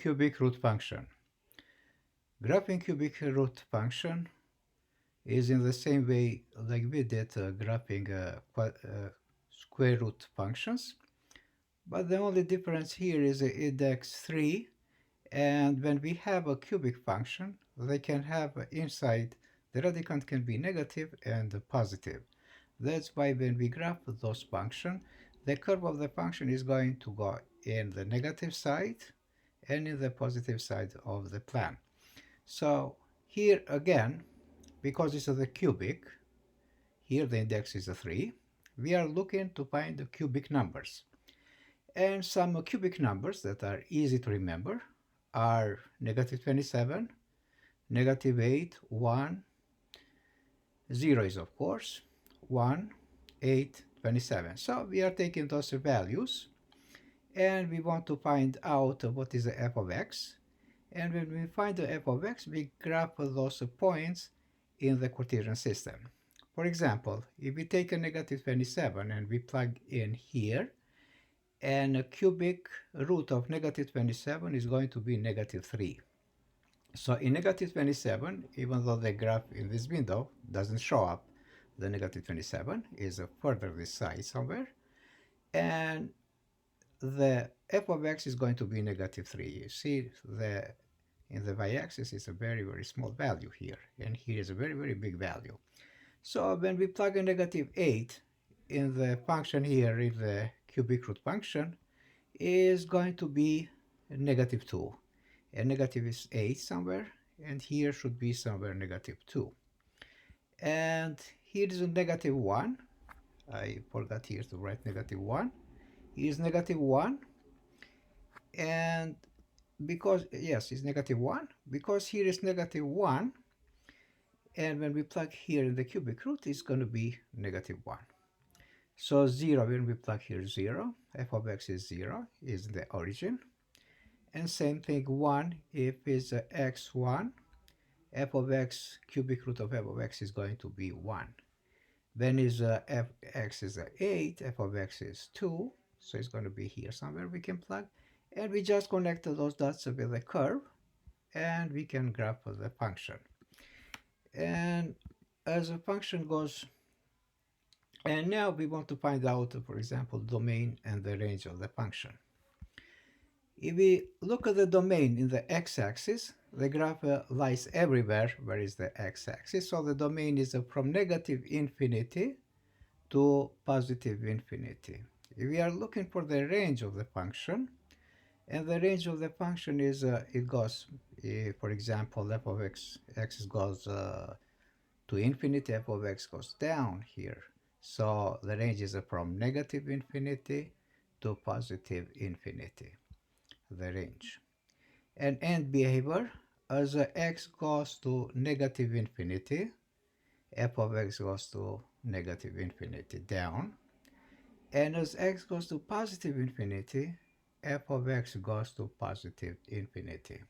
cubic root function. Graphing cubic root function is in the same way like we did graphing square root functions, but the only difference here is the index 3, and when we have a cubic function, they can have inside the radicand can be negative and positive. That's why when we graph those functions, the curve of the function is going to go in the negative side and in the positive side of the plan. So here again, because this is a cubic, here the index is a 3, we are looking to find the cubic numbers. And some cubic numbers that are easy to remember are negative 27, negative 8, 1, 0 is of course 1, 8, 27. So we are taking those values and we want to find out what is the f of x. And when we find the f of x, we graph those points in the Cartesian system. For example, if we take a negative 27 and we plug in here, and a cubic root of negative 27 is going to be negative 3. So in negative 27, even though the graph in this window doesn't show up, the negative 27 is further this side somewhere, and the f of x is going to be negative 3. You see, in the y-axis is a very, very small value here, and here is a very, very big value. So when we plug a negative 8 in the function here, in the cubic root function, is going to be negative 2. And negative is 8 somewhere, and here should be somewhere negative 2. And here is a negative 1. I forgot here to write negative 1. Here is negative 1. And because, yes, it's negative 1. Because here is negative 1. And when we plug here in the cubic root, it's going to be negative 1. So 0, when we plug here 0, f of x is 0, is the origin. And same thing 1, if it's x1, f of x, cubic root of f of x is going to be 1. Then is fx is 8, f of x is 2, so it's going to be here somewhere we can plug. And we just connect those dots with the curve, and we can graph the function. And as the function goes, and now we want to find out, for example, domain and the range of the function. If we look at the domain in the x-axis, the graph lies everywhere where is the x-axis. So the domain is from negative infinity to positive infinity. If we are looking for the range of the function, and the range of the function is, it goes, for example, f of x goes to infinity, f of x goes down here. So the range is from negative infinity to positive infinity, the range. And end behavior, as x goes to negative infinity, f of x goes to negative infinity down. And as x goes to positive infinity, f of x goes to positive infinity.